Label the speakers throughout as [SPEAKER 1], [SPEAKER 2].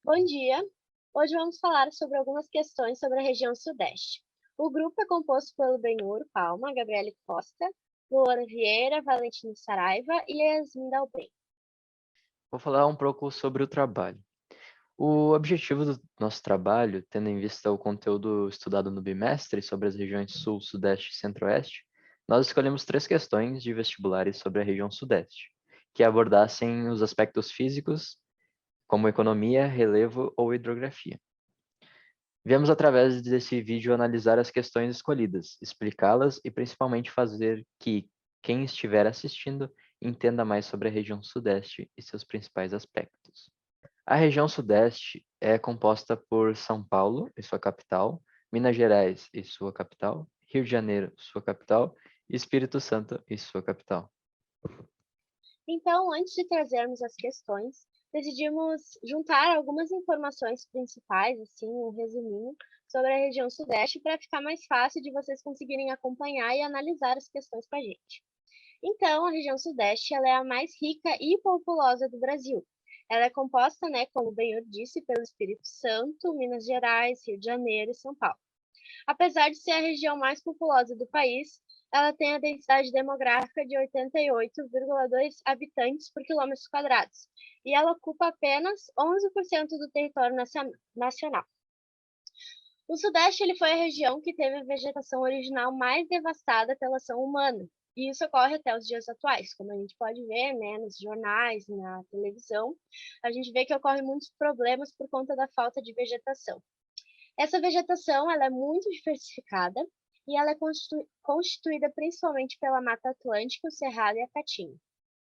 [SPEAKER 1] Bom dia! Hoje vamos falar sobre algumas questões sobre a região Sudeste. O grupo é composto pelo Benhur Palma, Gabriele Costa, Luana Vieira, Valentino Saraiva e Yasmin Dalben.
[SPEAKER 2] Vou falar um pouco sobre o trabalho. O objetivo do nosso trabalho, tendo em vista o conteúdo estudado no bimestre sobre as regiões Sul, Sudeste e Centro-Oeste, nós escolhemos três questões de vestibulares sobre a região Sudeste, que abordassem os aspectos físicos, como economia, relevo ou hidrografia. Viemos através desse vídeo analisar as questões escolhidas, explicá-las e principalmente fazer que quem estiver assistindo entenda mais sobre a região Sudeste e seus principais aspectos. A região Sudeste é composta por São Paulo e sua capital, Minas Gerais e sua capital, Rio de Janeiro, sua capital, e Espírito Santo e sua capital.
[SPEAKER 1] Então, antes de trazermos as questões, decidimos juntar algumas informações principais, assim, um resuminho, sobre a região Sudeste para ficar mais fácil de vocês conseguirem acompanhar e analisar as questões com a gente. Então, a região Sudeste ela é a mais rica e populosa do Brasil. Ela é composta, né, como o Benhur disse, pelo Espírito Santo, Minas Gerais, Rio de Janeiro e São Paulo. Apesar de ser a região mais populosa do país, ela tem a densidade demográfica de 88,2 habitantes por quilômetro quadrados, e ela ocupa apenas 11% do território nacional. O Sudeste ele foi a região que teve a vegetação original mais devastada pela ação humana, e isso ocorre até os dias atuais, como a gente pode ver, né, nos jornais, na televisão, a gente vê que ocorrem muitos problemas por conta da falta de vegetação. Essa vegetação ela é muito diversificada e ela é constituída principalmente pela Mata Atlântica, o Cerrado e a Caatinga.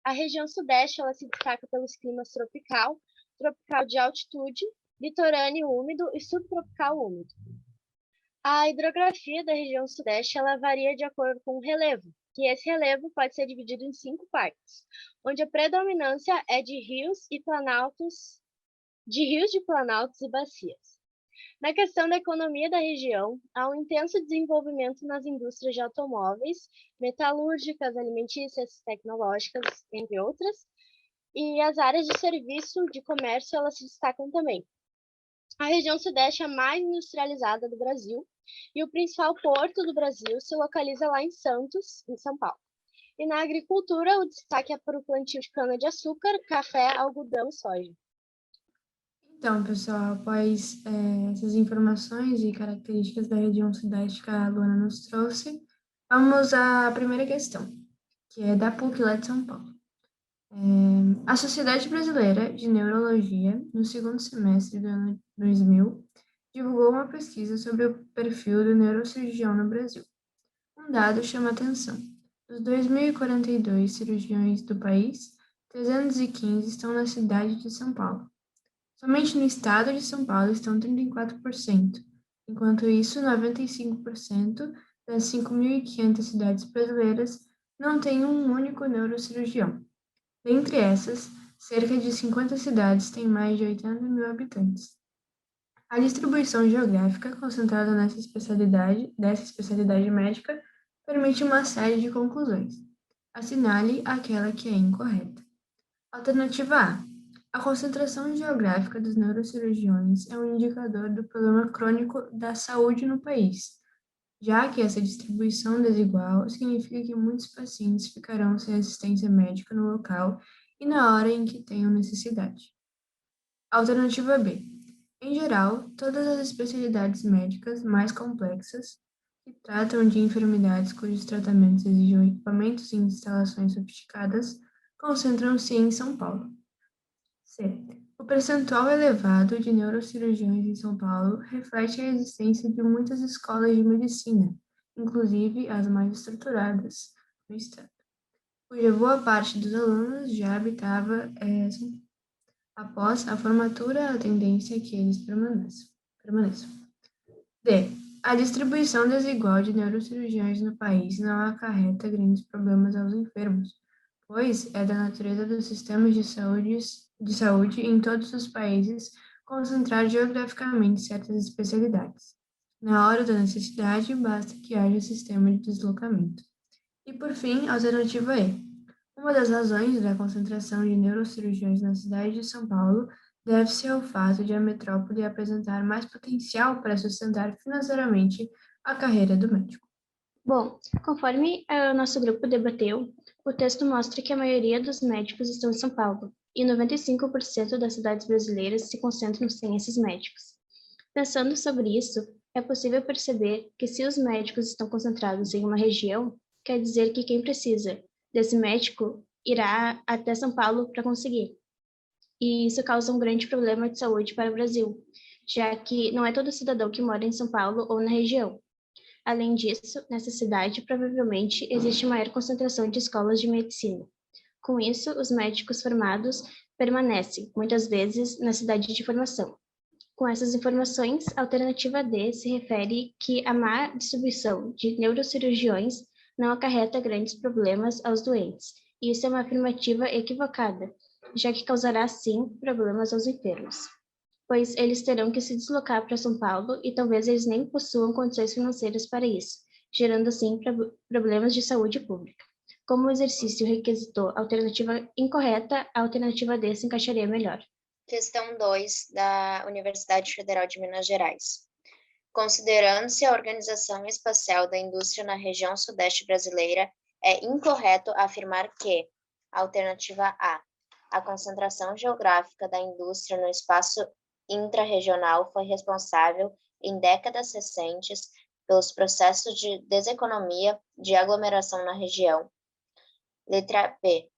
[SPEAKER 1] A região Sudeste ela se destaca pelos climas tropical, tropical de altitude, litorâneo úmido e subtropical úmido. A hidrografia da região Sudeste ela varia de acordo com o relevo, que esse relevo pode ser dividido em 5 partes, onde a predominância é de rios de planaltos e bacias. Na questão da economia da região, há um intenso desenvolvimento nas indústrias de automóveis, metalúrgicas, alimentícias, tecnológicas, entre outras, e as áreas de serviço de comércio elas se destacam também. A região Sudeste é a mais industrializada do Brasil e o principal porto do Brasil se localiza lá em Santos, em São Paulo. E na agricultura, o destaque é para o plantio de cana-de-açúcar, café, algodão e soja.
[SPEAKER 3] Então, pessoal, após essas informações e características da região Sudeste que a Luana nos trouxe, vamos à primeira questão, que é da PUC lá de São Paulo. A Sociedade Brasileira de Neurologia, no segundo semestre do ano 2000, divulgou uma pesquisa sobre o perfil do neurocirurgião no Brasil. Um dado chama a atenção. Dos 2.042 cirurgiões do país, 315 estão na cidade de São Paulo. Somente no estado de São Paulo estão 34%, enquanto isso, 95% das 5.500 cidades brasileiras não têm um único neurocirurgião. Dentre essas, cerca de 50 cidades têm mais de 80 mil habitantes. A distribuição geográfica concentrada dessa especialidade médica permite uma série de conclusões. Assinale aquela que é incorreta. Alternativa A. A concentração geográfica dos neurocirurgiões é um indicador do problema crônico da saúde no país, já que essa distribuição desigual significa que muitos pacientes ficarão sem assistência médica no local e na hora em que tenham necessidade. Alternativa B. Em geral, todas as especialidades médicas mais complexas, que tratam de enfermidades cujos tratamentos exigem equipamentos e instalações sofisticadas, concentram-se em São Paulo. C. O percentual elevado de neurocirurgiões em São Paulo reflete a existência de muitas escolas de medicina, inclusive as mais estruturadas no estado, cuja boa parte dos alunos já habitava São Paulo. Após a formatura, a tendência é que eles permaneçam. D. A distribuição desigual de neurocirurgiões no país não acarreta grandes problemas aos enfermos, pois é da natureza dos sistemas de saúde em todos os países concentrar geograficamente certas especialidades. Na hora da necessidade, basta que haja sistema de deslocamento. E, por fim, alternativa E. Uma das razões da concentração de neurocirurgiões na cidade de São Paulo deve-se ao fato de a metrópole apresentar mais potencial para sustentar financeiramente a carreira do médico.
[SPEAKER 4] Bom, conforme o nosso grupo debateu, o texto mostra que a maioria dos médicos estão em São Paulo, e 95% das cidades brasileiras se concentram sem esses médicos. Pensando sobre isso, é possível perceber que se os médicos estão concentrados em uma região, quer dizer que quem precisa desse médico irá até São Paulo para conseguir. E isso causa um grande problema de saúde para o Brasil, já que não é todo cidadão que mora em São Paulo ou na região. Além disso, nessa cidade provavelmente existe maior concentração de escolas de medicina. Com isso, os médicos formados permanecem, muitas vezes, na cidade de formação. Com essas informações, a alternativa D se refere que a má distribuição de neurocirurgiões não acarreta grandes problemas aos doentes. E isso é uma afirmativa equivocada, já que causará, sim, problemas aos enfermos, pois eles terão que se deslocar para São Paulo e talvez eles nem possuam condições financeiras para isso, gerando, assim, problemas de saúde pública. Como o exercício requisitou a alternativa incorreta, a alternativa D se encaixaria melhor.
[SPEAKER 5] Questão 2, da Universidade Federal de Minas Gerais. Considerando-se a organização espacial da indústria na região sudeste brasileira, é incorreto afirmar que, alternativa A concentração geográfica da indústria no espaço intrarregional foi responsável, em décadas recentes, pelos processos de deseconomia de aglomeração na região. Letra B.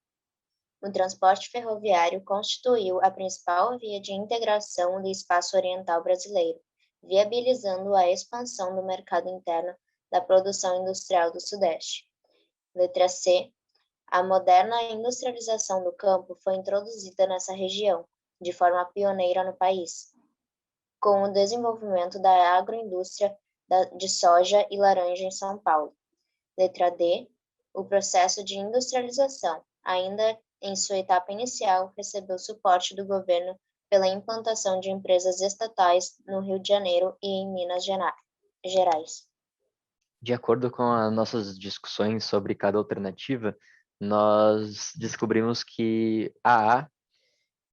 [SPEAKER 5] O transporte ferroviário constituiu a principal via de integração do espaço oriental brasileiro, viabilizando a expansão do mercado interno da produção industrial do Sudeste. Letra C. A moderna industrialização do campo foi introduzida nessa região, de forma pioneira no país, com o desenvolvimento da agroindústria de soja e laranja em São Paulo. Letra D. O processo de industrialização, ainda em sua etapa inicial, recebeu suporte do governo pela implantação de empresas estatais no Rio de Janeiro e em Minas Gerais.
[SPEAKER 2] De acordo com as nossas discussões sobre cada alternativa, nós descobrimos que a A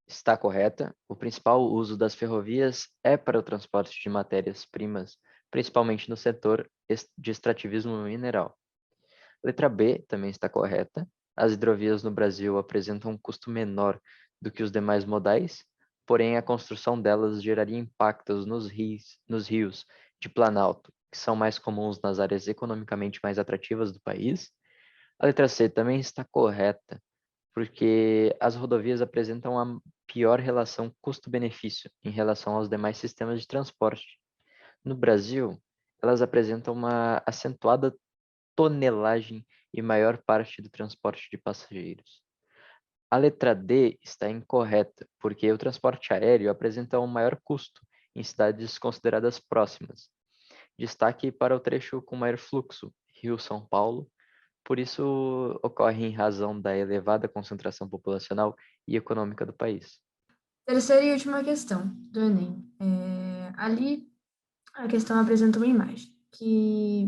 [SPEAKER 2] está correta. O principal uso das ferrovias é para o transporte de matérias-primas, principalmente no setor de extrativismo mineral. Letra B também está correta. As hidrovias no Brasil apresentam um custo menor do que os demais modais, porém a construção delas geraria impactos nos rios de Planalto, que são mais comuns nas áreas economicamente mais atrativas do país. A letra C também está correta, porque as rodovias apresentam a pior relação custo-benefício em relação aos demais sistemas de transporte. No Brasil, elas apresentam uma acentuada tonelagem e maior parte do transporte de passageiros. A letra D está incorreta, porque o transporte aéreo apresenta um maior custo em cidades consideradas próximas. Destaque para o trecho com maior fluxo, Rio-São Paulo, por isso ocorre em razão da elevada concentração populacional e econômica do país.
[SPEAKER 3] Terceira e última questão do Enem. Ali, a questão apresenta uma imagem que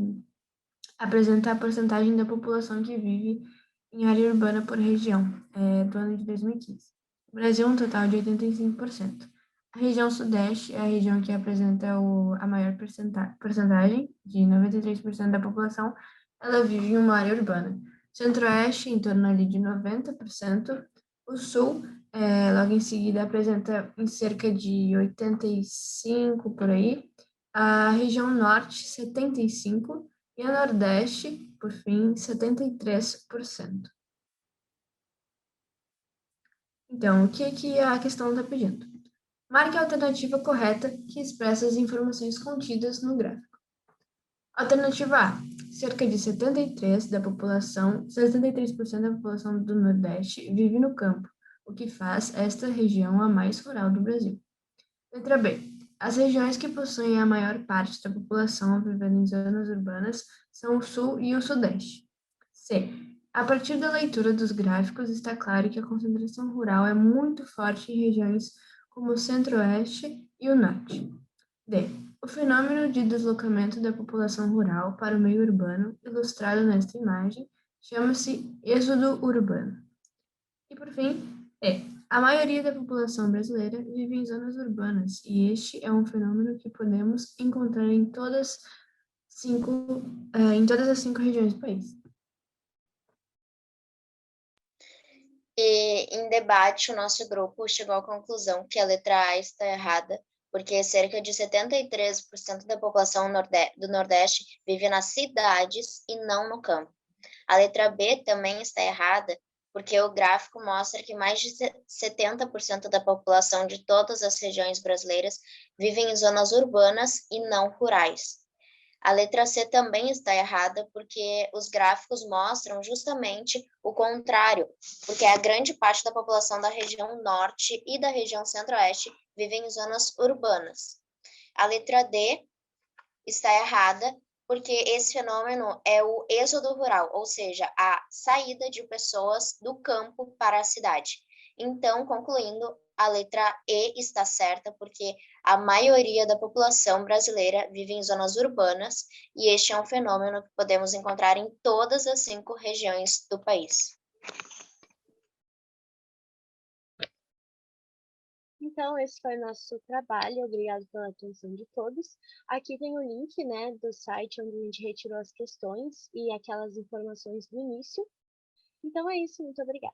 [SPEAKER 3] apresenta a porcentagem da população que vive em área urbana por região, do ano de 2015. O Brasil, um total de 85%. A região sudeste é a região que apresenta a maior porcentagem, de 93% da população, ela vive em uma área urbana. Centro-oeste, em torno ali de 90%. O sul, logo em seguida, apresenta em cerca de 85% por aí. A região norte, 75%. E a Nordeste, por fim, 73%. Então, o que a questão está pedindo? Marque a alternativa correta que expressa as informações contidas no gráfico. Alternativa A. Cerca de 73% da população do Nordeste vive no campo, o que faz esta região a mais rural do Brasil. Letra B. As regiões que possuem a maior parte da população vivendo em zonas urbanas são o Sul e o Sudeste. C. A partir da leitura dos gráficos, está claro que a concentração rural é muito forte em regiões como o Centro-Oeste e o Norte. D. O fenômeno de deslocamento da população rural para o meio urbano, ilustrado nesta imagem, chama-se êxodo urbano. E, por fim, E. A maioria da população brasileira vive em zonas urbanas, e este é um fenômeno que podemos encontrar em em todas as 5 regiões do país.
[SPEAKER 5] E em debate, o nosso grupo chegou à conclusão que a letra A está errada, porque cerca de 73% da população do Nordeste vive nas cidades e não no campo. A letra B também está errada, porque o gráfico mostra que mais de 70% da população de todas as regiões brasileiras vivem em zonas urbanas e não rurais. A letra C também está errada, porque os gráficos mostram justamente o contrário, porque a grande parte da população da região norte e da região centro-oeste vive em zonas urbanas. A letra D está errada, porque esse fenômeno é o êxodo rural, ou seja, a saída de pessoas do campo para a cidade. Então, concluindo, a letra E está certa, porque a maioria da população brasileira vive em zonas urbanas, e este é um fenômeno que podemos encontrar em todas as 5 regiões do país.
[SPEAKER 1] Então, esse foi o nosso trabalho. Obrigado pela atenção de todos. Aqui tem o link, né, do site onde a gente retirou as questões e aquelas informações do início. Então é isso, muito obrigada.